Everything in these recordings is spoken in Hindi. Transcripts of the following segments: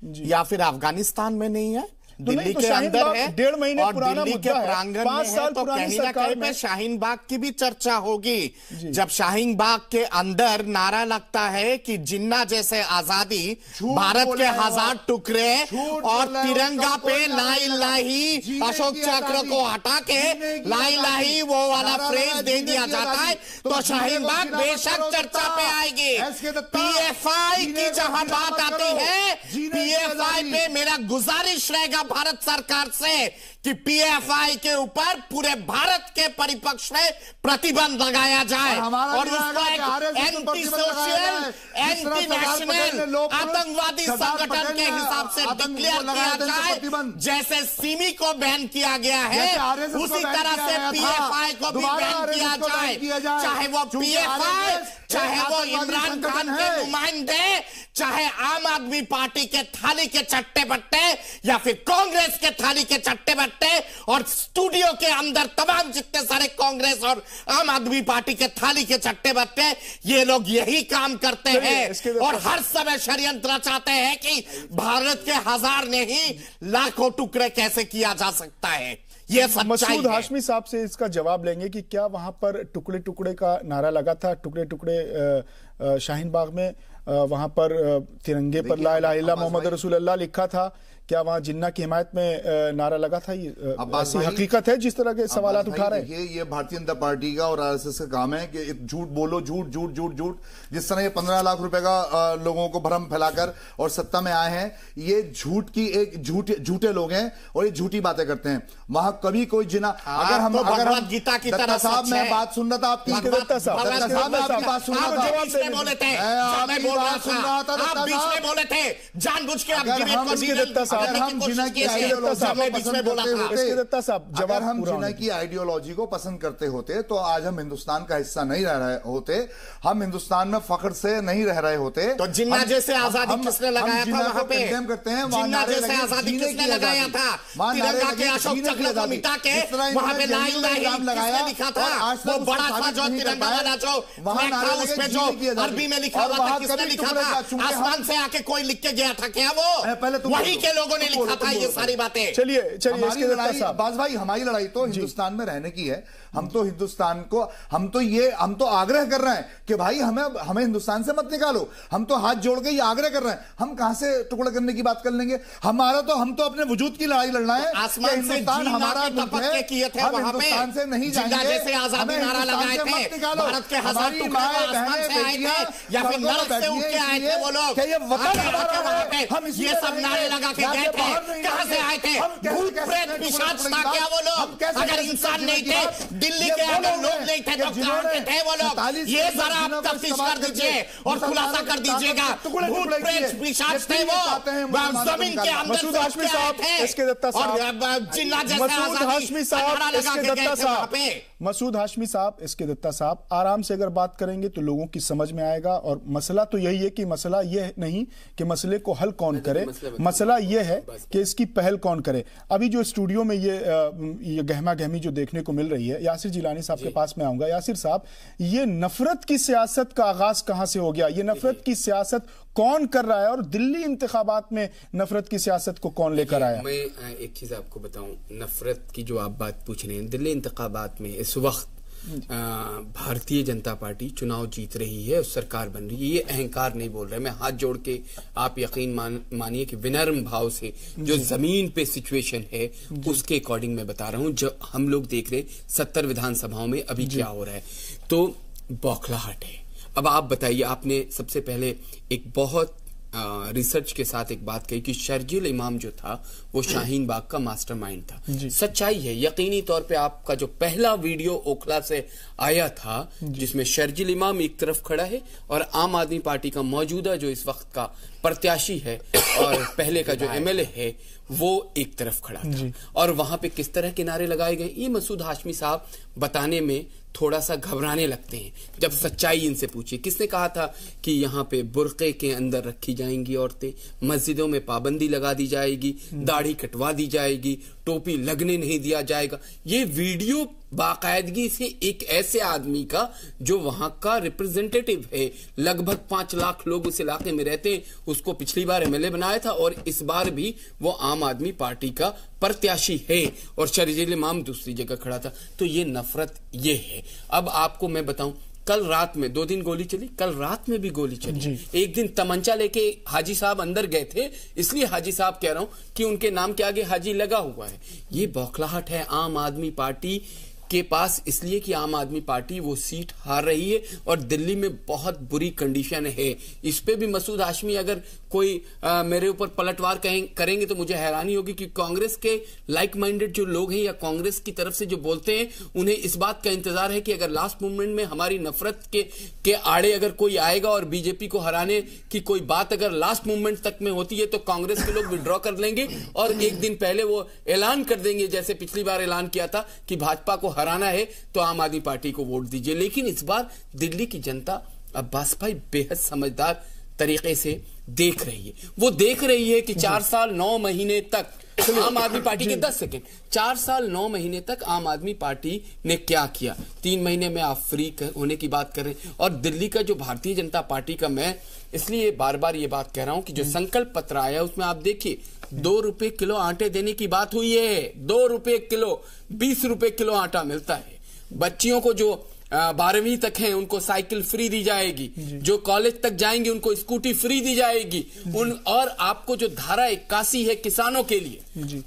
या फिर अफगानिस्तान में नहीं है, दिल्ली तो के अंदर है, 1.5 महीने और पुराना दिल्ली के प्रांगण में है, तो कहीं ना कहीं पे शाहीन बाग की भी चर्चा होगी। जब शाहीन बाग के अंदर नारा लगता है कि जिन्ना जैसे आजादी, भारत के 1000 टुकड़े और तिरंगा पे ला इलाही अशोक चक्र को हटा के ला इलाही वो वाला फ्रेज दे दिया जाता है, तो शाहीन बाग बेशक चर्चा पे आएगी। पीएफआई की जहां बात आती है, पीएफआई पे मेरा गुजारिश रहेगा भारत सरकार से कि पीएफआई के ऊपर पूरे भारत के परिपक्ष में प्रतिबंध लगाया जाए और उसको एक एंटी सोशल, एंटी नेशनल आतंकवादी संगठन के हिसाब से डिक्लेयर किया जाए। जैसे सिमी को बैन किया गया है, उसी तरह से पीएफआई को भी बैन किया जाए। चाहे वो पीएफआई, चाहे वो इमरान खान के नुमाइंदे, चाहे आम आदमी पार्टी के थाली के चट्टे बट्टे या फिर कांग्रेस के थाली के चट्टे बट्टे, और स्टूडियो के अंदर तमाम जितने सारे कांग्रेस और आम आदमी पार्टी के थाली के चट्टे बट्टे, ये लोग यही काम करते हैं और हर समय षड्यंत्र रचाते हैं कि भारत के 1000 नहीं लाखों टुकड़े कैसे किया जा सकता है। ये मसूद हाशमी साहब से इसका जवाब लेंगे कि क्या वहां पर टुकड़े टुकड़े का नारा लगा था, टुकड़े टुकड़े शाहीन बाग में वहां पर तिरंगे पर ला इलाहा इल्लल्लाह मोहम्मद रसूलुल्लाह लिखा था, क्या वहां जिन्ना की हिमायत में नारा लगा था? ये ऐसी हकीकत है जिस तरह के सवालात उठा रहे हैं? ये भारतीय जनता पार्टी का और आरएसएस का काम है कि झूठ बोलो, झूठ झूठ झूठ झूठ। जिस तरह ये 15 लाख रुपए का लोगों को भ्रम फैलाकर और सत्ता में आए हैं, ये झूठ की एक झूठे लोग हैं और ये झूठी बातें करते हैं। वहां कभी कोई जिना, अगर हम गीता की तरह साहब मैं बात सुन रहा था आपकी, दत्ता साहब मैं आपकी बात सुन रहा था, आप बीच में बोले थे, जानबूझ के अगर हम जिना की आइडियोलॉजी को पसंद करते होते तो आज हम हिंदुस्तान का हिस्सा नहीं रह रहे होते, हम हिंदुस्तान में फख्र से नहीं रह रहे होते। तो जिन्ना जैसे आजादी किसने लगाया था वहां पे? करते हैं जिन्ना जैसे आजादी किसने लगाया था? तिरंगा के अशोक चक्र को मिटा के वहां पे ला इलाहा किसने लिखा था? वो बड़ा सा जो तिरंगा वाला जो फ्लैग था उस पे जो अरबी में लिखा हुआ था, किसने लिखा था? आसमान से आके कोई लिख के गया था क्या? वो वही के लोगों ने लिखा था ये सारी बातें। चलिए हमारी लड़ाई बाज भाई, हमारी लड़ाई तो हिंदुस्तान में रहने की है। हम तो हिंदुस्तान को, हम तो आग्रह कर रहे हैं कि भाई हमें हिंदुस्तान से मत निकालो। हम तो हाथ जोड़ के ये आग्रह कर रहे हैं। हम कहां से टुकड़ा करने की बात कर लेंगे? हम तो अपने वजूद की लड़ाई लड़ना है। हिंदुस्तान हमारा मुल्क है, हम हिंदुस्तान से नहीं जाएंगे। जैसे आजादी नारा लगाए थे, भारत के 1000 टुकड़े आसमान से आए थे या फिर नर्क से उठ के आए थे वो लोग? ये सब नारे लगा के गए थे, कहां से आए थे? भूत प्रेत पिशाच था क्या वो लोग? अगर इंसान नहीं थे, दिल्ली के अगर लोग नहीं थे तो कहां के थे वो लोग? ये जरा आप तफ्तीश कर दीजिए और खुलासा कर दीजिएगा। भूत प्रेत पिशाच थे वो, जमीन के अंदर से आए थे और जिन्ना जैसे आजादी नारा लगा के गए थे वहां पे। मसूद हाशमी साहब, इसके दत्ता साहब, आराम से अगर बात करेंगे तो लोगों की समझ में आएगा। और मसला तो यही है कि मसला यह नहीं कि मसले को हल कौन करे, मसला यह है कि इसकी पहल कौन करे। अभी जो स्टूडियो में ये गहमा गहमी जो देखने को मिल रही है, यासिर जिलानी साहब के पास में आऊंगा। यासिर साहब, ये नफरत की सियासत का आगाज कहां से हो गया? ये नफरत की सियासत कौन कर रहा है और दिल्ली इंतखाबात में नफरत की सियासत को कौन लेकर आया? मैं एक चीज आपको बताऊं, नफरत की जो आप बात पूछ रहे हैं, दिल्ली इंतखाबात में इस वक्त भारतीय जनता पार्टी चुनाव जीत रही है और सरकार बन रही है। ये अहंकार नहीं बोल रहे, मैं हाथ जोड़ के आप यकीन मानिए कि विनम्र भाव से जो जमीन पे सिचुएशन है उसके अकॉर्डिंग मैं बता रहा हूं। जो हम लोग देख रहे 70 विधानसभाओं में अभी क्या हो रहा है, तो बौखलाहट है। अब आप बताइए, आपने सबसे पहले एक बहुत रिसर्च के साथ एक बात कही कि शर्जील इमाम जो था वो शाहीन बाग का मास्टरमाइंड था। सच्चाई है, यकीनी तौर पे आपका जो पहला वीडियो ओखला से आया था जिसमें शर्जील इमाम एक तरफ खड़ा है और आम आदमी पार्टी का मौजूदा जो इस वक्त का प्रत्याशी है और पहले का जो एमएलए है वो एक तरफ खड़ा था और वहां पे किस तरह के नारे लगाए गए, ये मसूद हाशमी साहब बताने में थोड़ा सा घबराने लगते हैं। जब सच्चाई इनसे पूछिए, किसने कहा था कि यहाँ पे बुर्के के अंदर रखी जाएंगी औरतें, मस्जिदों में पाबंदी लगा दी जाएगी, दाढ़ी कटवा दी जाएगी, टोपी लगने नहीं दिया जाएगा। ये वीडियो बाकायदगी से एक ऐसे आदमी का जो वहां का रिप्रेजेंटेटिव है, लगभग 5 लाख लोग उस इलाके में रहते हैं, उसको पिछली बार एमएलए बनाया था और इस बार भी वो आम आदमी पार्टी का प्रत्याशी है और शर्जील इमाम दूसरी जगह खड़ा था। तो ये नफरत ये है। अब आपको मैं बताऊं, कल रात में 2 दिन गोली चली, कल रात में भी गोली चली। एक दिन तमंचा लेके हाजी साहब अंदर गए थे, इसलिए हाजी साहब कह रहा हूं कि उनके नाम के आगे हाजी लगा हुआ है। ये बौखलाहट है आम आदमी पार्टी के पास, इसलिए कि आम आदमी पार्टी वो सीट हार रही है और दिल्ली में बहुत बुरी कंडीशन है। इस पे भी मसूद हाशमी अगर कोई मेरे ऊपर पलटवार करेंगे तो मुझे हैरानी होगी कि कांग्रेस के लाइक माइंडेड जो लोग हैं या कांग्रेस की तरफ से जो बोलते हैं, उन्हें इस बात का इंतजार है कि अगर लास्ट मोमेंट में हमारी नफरत के आड़े अगर कोई आएगा और बीजेपी को हराने की कोई बात अगर लास्ट मोमेंट तक में होती है तो कांग्रेस के लोग विड्रॉ कर लेंगे और एक दिन पहले वो ऐलान कर देंगे, जैसे पिछली बार ऐलान किया था कि भाजपा को हराना है तो आम आदमी पार्टी को वोट दीजिए। लेकिन इस बार दिल्ली की जनता अब्बास भाई बेहद समझदार तरीके से देख रही है। वो देख रही है कि 4 साल 9 महीने तक आम आदमी पार्टी के 10 सेकेंड 4 साल 9 महीने तक आम आदमी पार्टी ने क्या किया। 3 महीने में आप फ्री होने की बात कर रहे हैं और दिल्ली का जो भारतीय जनता पार्टी का, मैं इसलिए बार बार ये बात कह रहा हूं कि जो संकल्प पत्र आया उसमें आप देखिए 2 रुपए किलो आटे देने की बात हुई है। 2 रुपए किलो, 20 रुपए किलो आटा मिलता है। बच्चियों को जो 12वीं तक हैं उनको साइकिल फ्री दी जाएगी, जो कॉलेज तक जाएंगे उनको स्कूटी फ्री दी जाएगी। और आपको जो धारा 81 है किसानों के लिए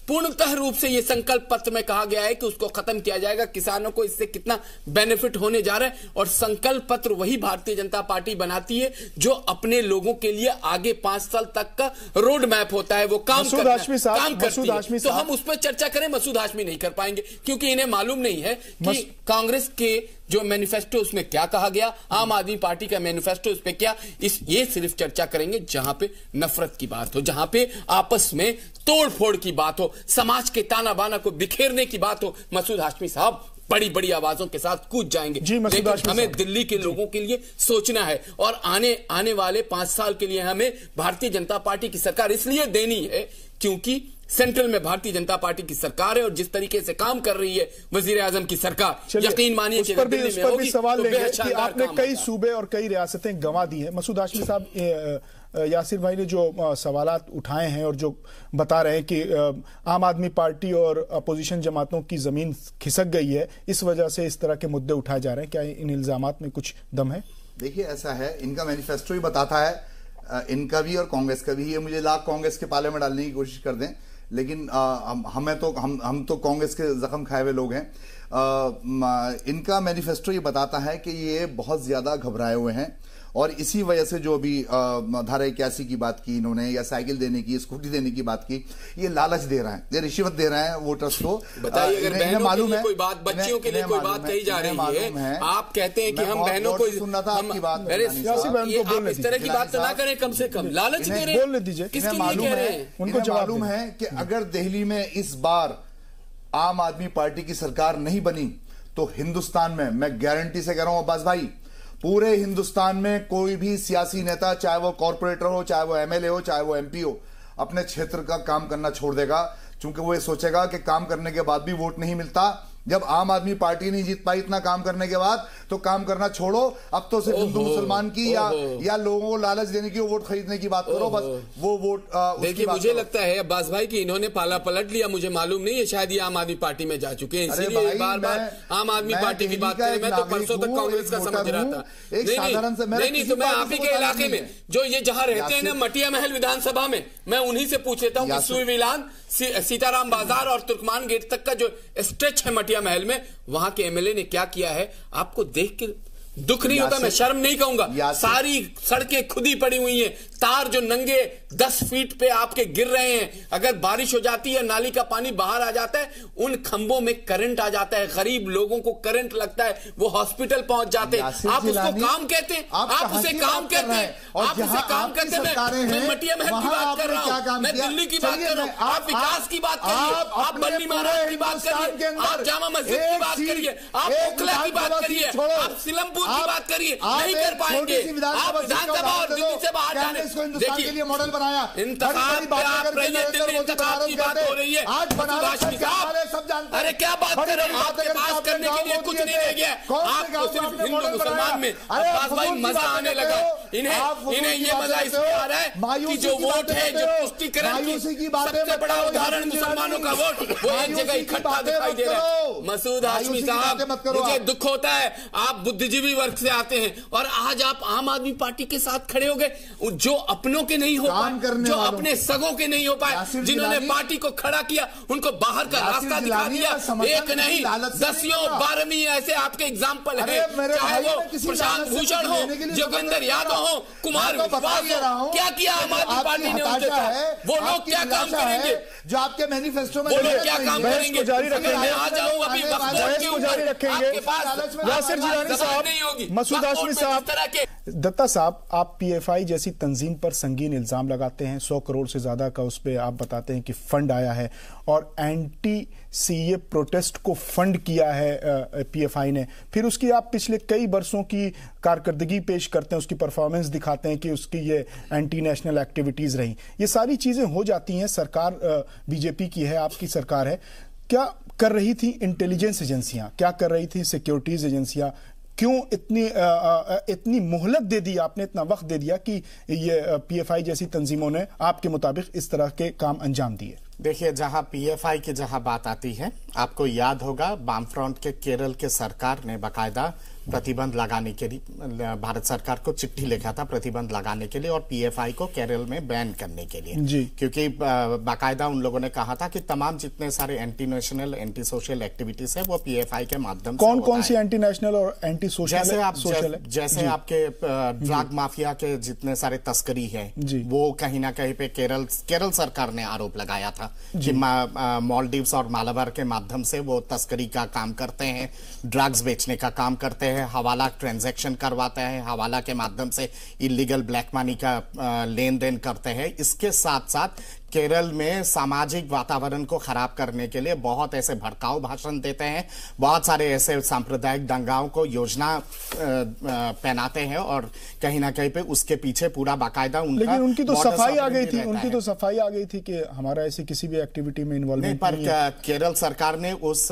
पूर्णतः रूप से ये संकल्प पत्र में कहा गया है कि उसको खत्म किया जाएगा। किसानों को इससे कितना बेनिफिट होने जा रहा है और संकल्प पत्र वही भारतीय जनता पार्टी बनाती है जो अपने लोगों के लिए आगे 5 साल तक का रोड मैप होता है, वो काम करती है। तो हम उस पर चर्चा करें, मसूद हाशमी नहीं कर पाएंगे क्योंकि इन्हें मालूम नहीं है कि कांग्रेस के जो मैनिफेस्टो उसमें क्या कहा गया, आम आदमी पार्टी का मैनिफेस्टो उस पे क्या। ये सिर्फ चर्चा करेंगे जहां पे नफरत की बात हो, जहां पे आपस में तोड़ फोड़ की बात हो, समाज के ताना बाना को बिखेरने की बात हो। मसूद हाशमी साहब बड़ी बड़ी आवाजों के साथ कूद जाएंगे, लेकिन हमें दिल्ली के लोगों के लिए सोचना है और आने वाले 5 साल के लिए हमें भारतीय जनता पार्टी की सरकार इसलिए देनी है क्योंकि सेंट्रल में भारतीय जनता पार्टी की सरकार है और जिस तरीके से काम कर रही है वजीर आजम की सरकार, यकीन मानिए कि उस पर भी सवाल लेंगे कि आपने कई सूबे और कई रियासतें गंवा दी हैं। मसूद हाशमी साहब, यासिर भाई ने जो सवालात उठाए हैं और जो बता रहे हैं कि आम आदमी पार्टी और अपोजिशन जमातों की जमीन खिसक गई है, इस वजह से इस तरह के मुद्दे उठाए जा रहे हैं, क्या इन इल्जामात में कुछ दम है? देखिए ऐसा है, इनका मैनिफेस्टो ही बताता है, इनका भी और कांग्रेस का भी। ये मुझे लाख कांग्रेस के पाले में डालने की कोशिश कर दें, लेकिन हम तो कांग्रेस के जख्म खाए हुए लोग हैं। इनका मैनिफेस्टो ये बताता है कि ये बहुत ज्यादा घबराए हुए हैं और इसी वजह से जो अभी धारा 81 की बात की इन्होंने, या साइकिल देने की, स्कूटी देने की बात की, ये लालच दे रहा है, ये रिश्वत दे रहे हैं वोटर्स को। बताइए, अगर बहनों मालूम है कोई बात, बच्चियों के लिए कोई बात कही जा रही है, आप कहते हैं कि हम बहनों को सुनना था आपकी बात, इस तरह की बात तो ना करें, कम से कम लालच दे रहे हैं, बोलने दीजिए। किसके लिए कह रहे हैं? उनको मालूम है कि अगर दिल्ली में इस बार आम आदमी पार्टी की सरकार नहीं बनी तो हिंदुस्तान में, मैं गारंटी से कह रहा हूं अब्बास भाई, पूरे हिंदुस्तान में कोई भी सियासी नेता, चाहे वो कॉर्पोरेटर हो, चाहे वो एमएलए हो, चाहे वो एमपी हो, अपने क्षेत्र का काम करना छोड़ देगा, क्योंकि वो ये सोचेगा कि काम करने के बाद भी वोट नहीं मिलता। जब आम आदमी पार्टी नहीं जीत पाई इतना काम करने के बाद, तो काम करना छोड़ो, अब तो सिर्फ हिंदू मुसलमान की या लोगों को लालच देने की, वोट खरीदने की बात करो, बस वो वोट। देखिए, मुझे लगता है अब्बास भाई कि इन्होंने पाला पलट लिया, मुझे मालूम नहीं है, शायद ये आम आदमी पार्टी में जा चुके हैं, इसीलिए बार बार आम आदमी पार्टी की बात करें। मैं तो परसों तक कांग्रेस का समझ रहा था। नहीं, तो मैं आप ही के इलाके में जो ये जहां रहते हैं ना, मटिया महल विधानसभा में, मैं उन्हीं से पूछ लेता हूं कि सुविलान, सीताराम बाजार और तुर्कमान गेट तक का जो स्ट्रेच है मटिया महल में, वहां के एमएलए ने क्या किया है, आपको देख के दुख नहीं होता? मैं शर्म नहीं कहूंगा, सारी सड़कें खुदी पड़ी हुई हैं, तार जो नंगे 10 फीट पे आपके गिर रहे हैं, अगर बारिश हो जाती है, नाली का पानी बाहर आ जाता है, उन खंभों में करंट आ जाता है, गरीब लोगों को करंट लगता है, वो हॉस्पिटल पहुंच जाते हैं। आप उसको काम कहते हैं? आप उसे काम कहते हैं? आप उसे काम कहते हैं? मैं मटिया महल की बात कर रहा हूं, मैं दिल्ली की बात कर रहा हूं, आप विकास की बात करिए, आप बल्ली महाराज की बात करिए, आप जामा मस्जिद की बात करिए, आप ओखला की बात करिए, आप सिलमपुर सबूत की बात करिए, नहीं कर पाएंगे। आप विधानसभा और दिल्ली से बाहर जाने, देखिए मॉडल बनाया, इंतखाब पे आप रहिए, दिल्ली इंतखाब की बात हो रही है। आज सब जानते हैं। अरे क्या बात कर रहे हैं, आपके पास करने के लिए कुछ नहीं रह गया, आपको सिर्फ हिंदू मुसलमान में। अब्बास भाई मजा आने लगा, इन्हें ये मजा इसलिए आ रहा है कि जो वोट है, जो पुष्टिकरण की सबसे बड़ा उदाहरण मुसलमानों का वोट, वो एक जगह इकट्ठा दिखाई दे रहा है। मसूद हाशमी साहब, मुझे दुख होता है, आप बुद्धिजीवी वर्ग से आते हैं और आज आप आम आदमी पार्टी के साथ खड़े हो गए, जो अपनों के नहीं हो पाए, जो अपने सगों के नहीं हो पाए, जिन्होंने पार्टी को खड़ा किया, उनको बाहर का रास्ता दिखा दिया। एक नहीं, 10वीं 12वीं ऐसे आपके एग्जाम्पल है, चाहे वो प्रशांत भूषण हो, जोगिंदर यादव हो, कुमार विश्वास हो, क्या किया आम आदमी पार्टी ने उनके साथ? वो लोग क्या काम करेंगे जो आपके मैनिफेस्टो में? वो लोग क्या काम करेंगे? जारी रखेंगे, आ जाऊं अभी जारी रखेंगे। यासिर जिलानी साहब, मसूद हाशमी साहब, दत्ता साहब, आप पीएफआई जैसी तंजीम पर संगीन इल्जाम लगाते हैं, 100 करोड़ से ज्यादा का उस पर आप बताते हैं कि फंड आया है और एंटी सीए प्रोटेस्ट को फंड किया है पीएफआई ने। फिर उसकी आप पिछले कई वर्षों की कारकर्दगी पेश करते हैं, उसकी परफॉर्मेंस दिखाते हैं कि उसकी ये एंटी नेशनल एक्टिविटीज रही। ये सारी चीजें हो जाती हैं, सरकार बीजेपी की है, आपकी सरकार है। क्या कर रही थी इंटेलिजेंस एजेंसियां, क्या कर रही थी सिक्योरिटीज एजेंसियां? क्यों इतनी मोहलत दे दी आपने, इतना वक्त दे दिया कि ये पीएफआई जैसी तंजीमों ने आपके मुताबिक इस तरह के काम अंजाम दिए? देखिए, जहां पीएफआई की जहां बात आती है, आपको याद होगा वामफ्रंट के केरल के सरकार ने बाकायदा प्रतिबंध लगाने के लिए भारत सरकार को चिट्ठी लिखा था, प्रतिबंध लगाने के लिए और पीएफआई को केरल में बैन करने के लिए जी। क्योंकि बाकायदा उन लोगों ने कहा था कि तमाम जितने सारे anti national anti social activities है वो पीएफआई के माध्यम से कौन कौन सी एंटी नेशनल और एंटी सोशल? जैसे आपके ड्रग माफिया के जितने सारे तस्करी है, वो कहीं ना कहीं पे केरल सरकार ने आरोप लगाया था कि मालदीव्स और मालाबार के माध्यम से वो तस्करी का काम करते हैं, ड्रग्स बेचने का काम करते हैं, हवाला ट्रांजैक्शन करवाते हैं, हवाला के माध्यम से इलीगल ब्लैक मनी का लेन देन करते हैं। इसके साथ साथ केरल में सामाजिक वातावरण को खराब करने के लिए बहुत ऐसे भड़काऊ भाषण देते हैं, बहुत सारे ऐसे सांप्रदायिक दंगाओं को योजना पहनाते हैं और कहीं ना कहीं पे उसके पीछे पूरा बाकायदा उनका। लेकिन उनकी तो सफाई आ गई थी, उनकी तो सफाई आ गई थी कि हमारा ऐसी किसी भी एक्टिविटी में इन्वॉल्वमेंट नहीं है। पर केरल सरकार ने उस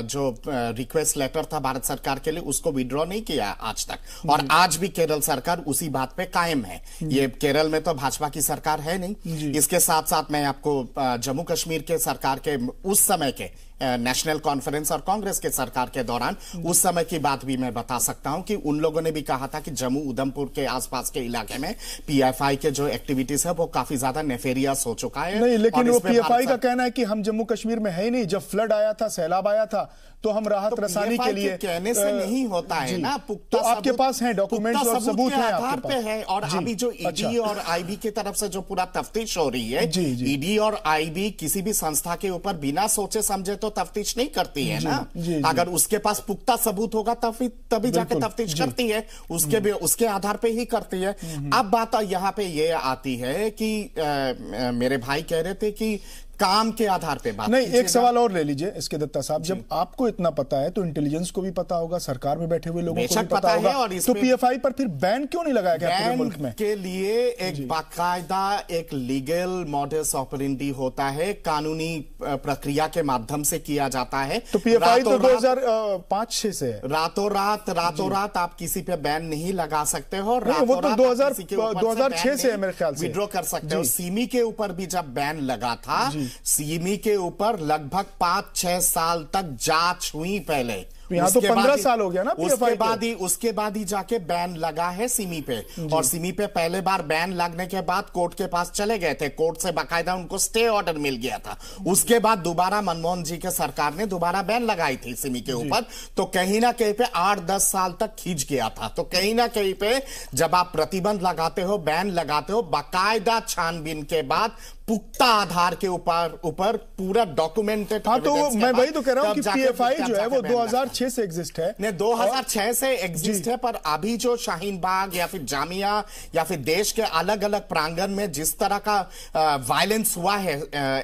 जो रिक्वेस्ट लेटर था भारत सरकार के लिए उसको विड्रॉ नहीं किया आज तक, और आज भी केरल सरकार उसी बात पे कायम है। ये केरल में तो भाजपा की सरकार है नहीं। इसके साथ साथ मैं आपको जम्मू कश्मीर के सरकार के उस समय के नेशनल कॉन्फ्रेंस और कांग्रेस के सरकार के दौरान उस समय की बात भी मैं बता सकता हूं कि उन लोगों ने भी कहा था कि जम्मू उधमपुर के आसपास के इलाके में पीएफआई के जो एक्टिविटीज है वो काफी ज्यादा नेफेरियस हो चुका है। नहीं, लेकिन वो पीएफआई का कहना है कि हम जम्मू कश्मीर में है ही नहीं, जब फ्लड आया था, सैलाब आया था तो हम राहत रसानी के लिए कहने से नहीं होता है ना, तो आपके पास है डॉक्यूमेंट्स और सबूत है आधार पे है। और अभी जो ईडी और आईबी की तरफ से जो पूरा तफ्तीश हो रही है, ईडी और आईबी किसी भी संस्था के ऊपर बिना सोचे समझे तो तफ्तीश नहीं करती है ना। अगर उसके पास पुख्ता सबूत होगा तभी जाके तफ्तीश करती है, उसके आधार पे ही करती है। अब बात यहाँ पे ये आती है कि मेरे भाई कह रहे थे कि काम के आधार पे बात नहीं। एक सवाल और ले लीजिए इसके दत्ता साहब, जब आपको इतना पता है तो इंटेलिजेंस को भी पता होगा, सरकार में बैठे हुए लोगों को भी पता होगा, और तो पीएफआई पर फिर बैन क्यों नहीं लगाया गया पूरे मुल्क में? के लिए एक बाकायदा एक लीगल मॉडस ऑपरेंडी होता है, कानूनी प्रक्रिया के माध्यम से किया जाता है। तो पीएफआई तो 2005-6 से रातों रात आप किसी पे बैन नहीं लगा सकते हो। वो तो 2006 से है मेरे ख्याल से विड्रॉ कर सकते हो। सिमी के ऊपर भी जब बैन लगा था, सिमी के ऊपर लगभग 5-6 साल तक जांच हुई पहले। यहाँ तो 15 साल हो गया ना। उसके बाद ही जाके बैन लगा है सिमी पे, और सिमी पे पहले बार बैन लगने के बाद कोर्ट के पास चले गए थे, कोर्ट से बाकायदा उनको स्टे ऑर्डर मिल गया था। उसके बाद दोबारा मनमोहन जी के सरकार ने दोबारा बैन लगाई थी सिमी के ऊपर, तो कहीं ना कहीं पे 8-10 साल तक खींच गया था। तो कहीं ना कहीं पे जब आप प्रतिबंध लगाते हो, बैन लगाते हो, बाकायदा छानबीन के बाद पुख्ता आधार के ऊपर पूरा डॉक्यूमेंटेड। हाँ, तो मैं वही तो कह रहा हूं कि पीएफआई जो है वो 2006 से एग्जिस्ट है। नहीं, 2006 से एग्जिस्ट है, पर अभी जो शाहीन बाग या फिर जामिया या फिर देश के अलग अलग प्रांगण में जिस तरह का वायलेंस हुआ है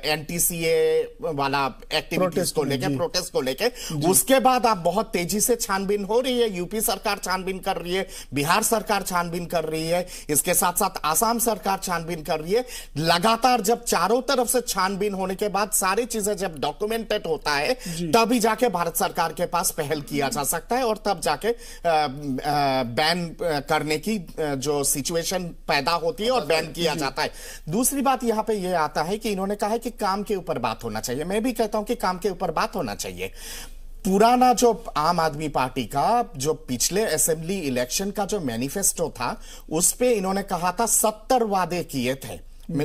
एनटीसीए वाला एक्टिविटीज को लेके, प्रोटेस्ट को लेके, उसके बाद आप बहुत तेजी से छानबीन हो रही है। यूपी सरकार छानबीन कर रही है, बिहार सरकार छानबीन कर रही है, इसके साथ साथ आसाम सरकार छानबीन कर रही है। लगातार जब चारों तरफ से छानबीन होने के बाद सारी चीजें जब डॉक्यूमेंटेड होता है, तभी जाके भारत सरकार के पास पहल किया जा सकता है और तब जाके बैन करने की जो सिचुएशन पैदा होती है और बैन किया जाता है। दूसरी बात यहां पे ये आता है कि इन्होंने कहा है कि काम के ऊपर बात होना चाहिए। मैं भी कहता हूं कि काम के ऊपर बात होना चाहिए। पुराना जो आम आदमी पार्टी का जो पिछले असेंबली इलेक्शन का जो मैनिफेस्टो था, उस पे इन्होंने कहा था 70 वादे किए थे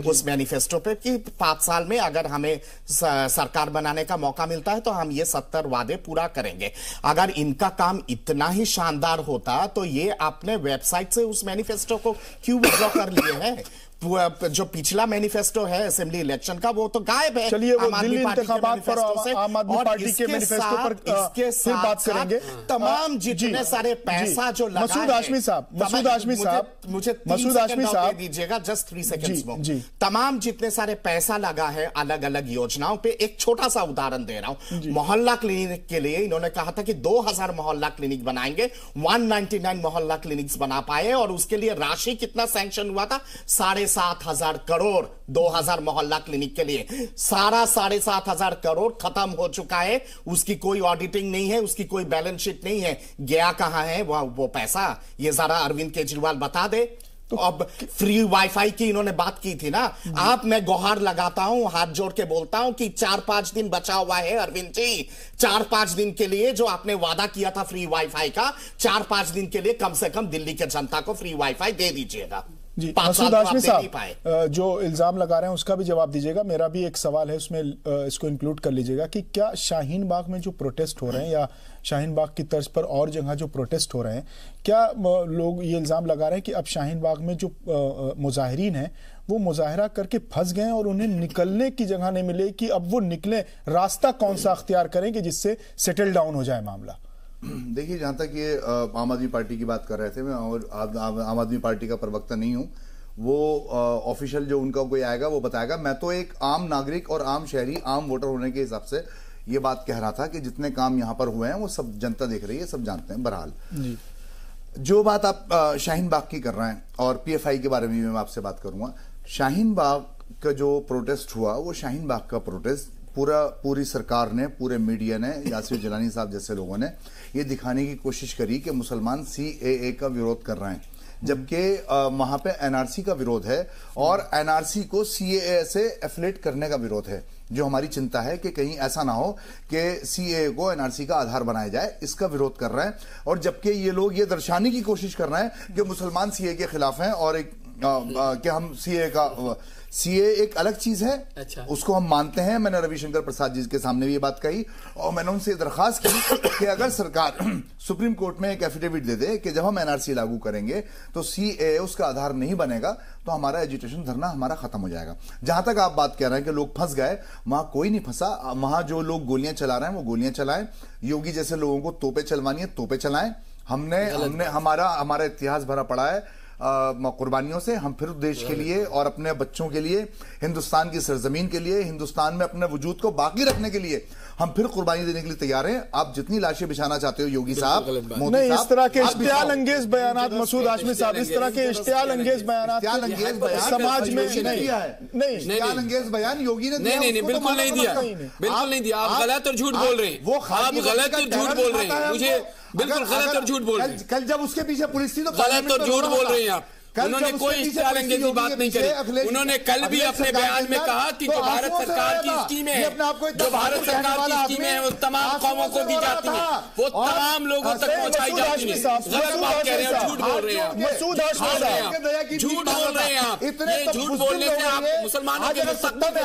उस मैनिफेस्टो पे कि 5 साल में अगर हमें सरकार बनाने का मौका मिलता है तो हम ये 70 वादे पूरा करेंगे। अगर इनका काम इतना ही शानदार होता तो ये अपने वेबसाइट से उस मैनिफेस्टो को क्यों विड्रॉ कर लिए हैं? जो पिछला मैनिफेस्टो है असेंबली इलेक्शन का, वो तो गायब है। चलिए वो दिल्ली इंतखाबात पर आम आदमी पार्टी के मैनिफेस्टो पर फिर बात करेंगे। तमाम जितने सारे पैसा जो लगा है, मसूद हाशमी साहब मुझे 3 सेकंड दीजिएगा, जस्ट 3 सेकंड्स। तमाम जितने सारे पैसा लगा है अलग अलग योजनाओं पे, एक छोटा सा उदाहरण दे रहा हूं। मोहल्ला क्लिनिक के लिए इन्होंने कहा था कि 2000 मोहल्ला क्लिनिक बनाएंगे, 199 मोहल्ला क्लिनिक्स बना पाए और उसके लिए राशि कितना सैंक्शन हुआ था? 7,500 करोड़ 2000 मोहल्ला क्लिनिक के लिए। सारा 7,500 करोड़ खत्म हो चुका है। उसकी कोई ऑडिटिंग नहीं है, उसकी कोई बैलेंस शीट नहीं है। गया कहां है वो पैसा? ये जरा अरविंद केजरीवाल बता दे। तो अब फ्री वाईफाई की इन्होंने बात की थी ना, आप मैं गुहार लगाता हूं, हाथ जोड़ के बोलता हूं कि 4-5 दिन बचा हुआ है अरविंद जी। 4-5 दिन के लिए जो आपने वादा किया था फ्री वाईफाई का, 4-5 दिन के लिए कम से कम दिल्ली के जनता को फ्री वाईफाई दे दीजिएगा। जी, मसूद हाशमी साहब जो इल्जाम लगा रहे हैं उसका भी जवाब दीजिएगा। मेरा भी एक सवाल है, उसमें इसको इंक्लूड कर लीजिएगा कि क्या शाहीन बाग में जो प्रोटेस्ट हो रहे हैं या शाहीन बाग की तर्ज पर और जगह जो प्रोटेस्ट हो रहे हैं, क्या लोग ये इल्जाम लगा रहे हैं कि अब शाहीन बाग में जो मुजाहिरीन हैं वो मुजाहरा करके फंस गए और उन्हें निकलने की जगह नहीं मिले कि अब वो निकले, रास्ता कौन सा अख्तियार करें कि जिससे सेटल डाउन हो जाए मामला? देखिए, जहां तक ये आम आदमी पार्टी की बात कर रहे थे, मैं और आम आदमी पार्टी का प्रवक्ता नहीं हूं, वो ऑफिशियल जो उनका कोई आएगा वो बताएगा। मैं तो एक आम नागरिक और आम शहरी, आम वोटर होने के हिसाब से ये बात कह रहा था कि जितने काम यहां पर हुए हैं वो सब जनता देख रही है, सब जानते हैं। बहरहाल जो बात आप शाहीन बाग की कर रहे हैं और पीएफआई के बारे में मैं आपसे बात करूंगा। शाहीन बाग का जो प्रोटेस्ट हुआ, वो शाहीन बाग का प्रोटेस्ट पूरी सरकार ने, पूरे मीडिया ने, यासिर जिलानी साहब जैसे लोगों ने ये दिखाने की कोशिश करी कि मुसलमान सीएए का विरोध कर रहे हैं, जबकि वहां पे एनआरसी का विरोध है और एनआरसी को सीएए से एफिलेट करने का विरोध है। जो हमारी चिंता है कि कहीं ऐसा ना हो कि सीएए को एनआरसी का आधार बनाया जाए, इसका विरोध कर रहे हैं। और जबकि ये लोग ये दर्शाने की कोशिश कर रहे हैं कि मुसलमान सीएए के खिलाफ हैं और एक कि हम सीए एक अलग चीज है। अच्छा। उसको हम मानते हैं। मैंने रविशंकर प्रसाद जी के सामने भी ये बात कही और मैंने उनसे दरखास्त की कि अगर सरकार सुप्रीम कोर्ट में एक एफिडेविट दे दे कि जब हम एनआरसी लागू करेंगे तो सीए उसका आधार नहीं बनेगा, तो हमारा एजुटेशन धरना हमारा खत्म हो जाएगा। जहां तक आप बात कह रहे हैं कि लोग फंस गए, वहां कोई नहीं फंसा। वहां जो लोग गोलियां चला रहे हैं वो गोलियां चलाएं। योगी जैसे लोगों को तोपे चलवानी है, तोपे चलाएं। हमने हमारा इतिहास भरा पड़ा है कुर्बानियों से। हम फिर देश के लिए और अपने बच्चों के लिए, हिंदुस्तान की सरजमीन के लिए, हिंदुस्तान में अपने वजूद को बाकी रखने के लिए हम फिर कुर्बानी देने के लिए तैयार हैं। आप जितनी लाशें बिछाना चाहते हो योगी साहब, मोदी नहीं, इस तरह के इश्तियाल अंगेज बयानात मसूद हाशमी साहब, इस तरह के इश्तियाल अंगेज बयानात समाज में नहीं, इश्तियाल अंगेज बयान योगी ने नहीं, बिल्कुल नहीं दिया, बिल्कुल नहीं दिया। आप गलत और झूठ बोल रहे हैं, आप गलत और झूठ बोल रहे हैं। मुझे बिल्कुल गलत और झूठ बोल रहे हैं। कल जब उसके पीछे पुलिस थी तो गलत और झूठ बोल रहे हैं आप। उन्होंने कोई इश्तियाल अंगेज की बात नहीं करी। उन्होंने कल भी अपने बयान में कहा कि जो भारत सरकार की स्कीमें हैं, जो भारत सरकार की स्कीमें हैं वो तमाम कौमों को दी जाती हैं, वो तमाम लोगों तक पहुंचाई जाती हैं। गलत बात कह रहे हैं, झूठ बोल रहे हैं आप, झूठ बोल रहे हैं आप। ये झूठ बोलने से आप मुसलमानों के मुस्तकबिल में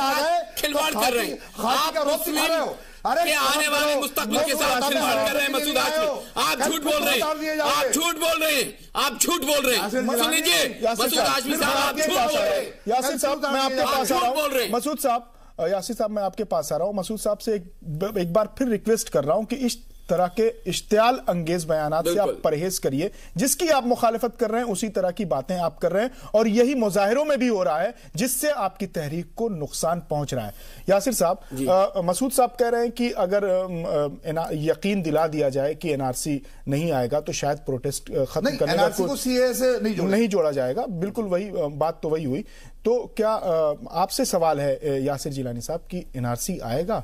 खिलवाड़ कर रहे हैं। आप मुस्लिम अरे कि आने वाले मुस्तकबिल के साथ खिलवाड़ कर रहे हैं मसूद हाशमी। आप झूठ बोल रहे हैं, आप झूठ बोल रहे हैं, आप झूठ बोल रहे हैं। सुन लीजिए मसूद हाशमी साहब, आप झूठ बोल रहे हैं। यासिर साहब मैं आपके पास आ रहा हूं। मसूद साहब, यासिर साहब मैं आपके पास आ रहा हूं। मसूद साहब से एक बार फिर रिक्वेस्ट कर रहा हूं कि इस तरह के इश्तियाल अंगेज बयानात से आप परहेज करिए। जिसकी आप मुखालिफत कर रहे हैं उसी तरह की बातें आप कर रहे हैं और यही मुजाहिरों में भी हो रहा है जिससे आपकी तहरीक को नुकसान पहुंच रहा है। यासिर साहब, मसूद साहब कह रहे हैं कि अगर यकीन दिला दिया जाए कि एनआरसी नहीं आएगा तो शायद प्रोटेस्ट खत्म करने का सीए से नहीं जोड़ा जाएगा। बिल्कुल वही बात तो वही हुई। तो क्या आपसे सवाल है यासिर जिलानी साहब कि एनआरसी आएगा?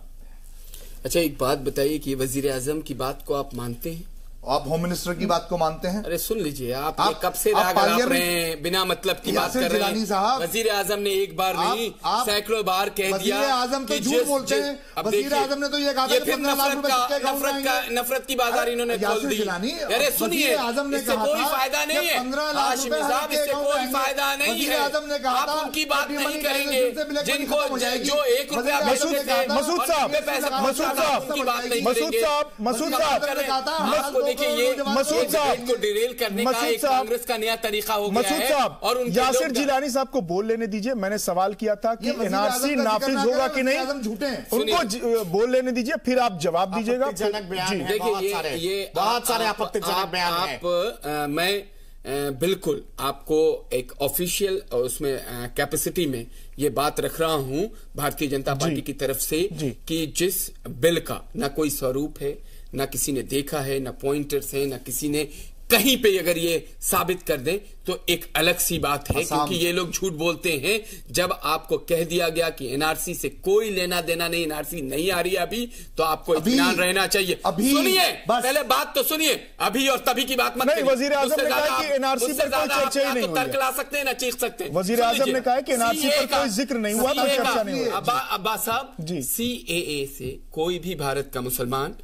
अच्छा एक बात बताइए कि वजीर आजम की बात को आप मानते हैं? आप होम मिनिस्टर की बात को मानते हैं? अरे सुन लीजिए, आप कब से राग आप रहे हैं, बिना मतलब की बात कर रहे हैं। वजीर आजम ने एक बार नहीं सैकड़ों बार कह दिया। वजीर आजम तो झूठ बोलते हैं। वजीर आजम ने तो ये कहा था कि नफरत की बाजार इन्होंने खोल दी। अरे सुनिए, इससे कोई फायदा नहीं है हाशमी साहब, इससे कोई फायदा नहीं है। आप उनकी बात नहीं करेंगे जिनको जो 1 रुपया मसूद साहब की बात नहीं करेंगे। देखिए ये मसूद साहब को डिरेल करने का एक कांग्रेस का नया तरीका हो गया है। और यासिर जिलानी साहब को बोल लेने दीजिए। मैंने सवाल किया था कि एनआरसी नाफिज होगा कि नहीं, उनको बोल लेने दीजिए, फिर आप जवाब दीजिएगा। देखिए ये बहुत सारे आपत्तिजनक बयान हैं। मैं बिल्कुल आपको एक ऑफिशियल उसमें कैपेसिटी में ये बात रख रहा हूं भारतीय जनता पार्टी की तरफ से कि जिस बिल का ना कोई स्वरूप है, ना किसी ने देखा है, ना पॉइंटर्स है, ना किसी ने कहीं पे अगर ये साबित कर दे तो एक अलग सी बात है। क्योंकि ये लोग झूठ बोलते हैं। जब आपको कह दिया गया कि एनआरसी से कोई लेना देना नहीं, एनआरसी नहीं आ रही है अभी, तो आपको इत्मीनान रहना चाहिए। सुनिए, पहले बात तो सुनिए। अभी और तभी की बात मत करिए। वजीर आजम ने कहा कि एनआरसी पर कोई चर्चा ही नहीं हुई। तर्क ला सकते हैं ना चीख सकते हैं। वजीर आजम ने कहा कि एनआरसी पर कोई जिक्र नहीं हुआ, चर्चा नहीं हुई। अब्बास साहब, सीएए से कोई भी भारत का मुसलमान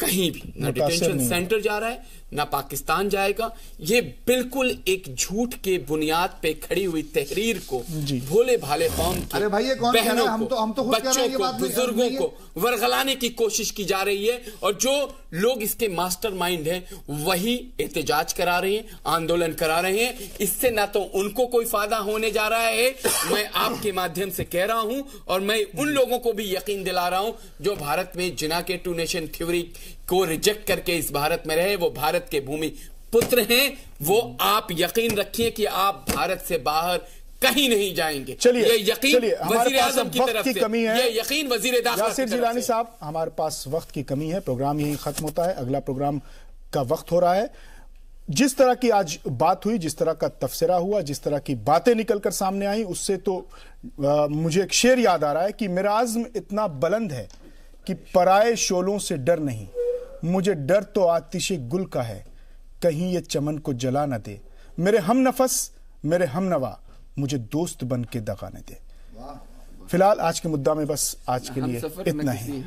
कहीं भी ना डिटेंशन सेंटर जा रहा है, ना पाकिस्तान जाएगा। ये बिल्कुल एक झूठ के बुनियाद पे खड़ी हुई तहरीर को भोले भाले कौम की अरे भाई ये कौन कह रहा है? हम तो बच्चों को, बुजुर्गों को वर्गलाने की कोशिश की जा रही है। और जो लोग इसके मास्टरमाइंड हैं वही एहतजाज करा रहे हैं, आंदोलन करा रहे हैं। इससे ना तो उनको कोई फायदा होने जा रहा है, मैं आपके माध्यम से कह रहा हूं, और मैं उन लोगों को भी यकीन दिला रहा हूं जो भारत में जिना के 2 नेशन थ्योरी को रिजेक्ट करके इस भारत में रहे, वो भारत के भूमि पुत्र हैं। वो आप यकीन रखिए कि आप भारत से बाहर कहीं नहीं जाएंगे। चलिए, ये यकीन वजीर आजम की तरफ की से, कमी है। ये यकीन वजीर दाखिला यासिर जिलानी साहब, हमारे पास वक्त की कमी है। प्रोग्राम यहीं खत्म होता है, अगला प्रोग्राम का वक्त हो रहा है। जिस तरह की आज बात हुई, जिस तरह का तफसीरा हुआ, जिस तरह की बातें निकलकर सामने आई, उससे तो मुझे एक शेर याद आ रहा है कि मेरा आज़्म इतना बुलंद है कि पराए शोलों से डर नहीं, मुझे डर तो आतिशे गुल का है, कहीं ये चमन को जला न दे। मेरे हम नफस, मेरे हम नवा, मुझे दोस्त बन के दगा न दे। फिलहाल आज के मुद्दा में बस आज के लिए इतना ही।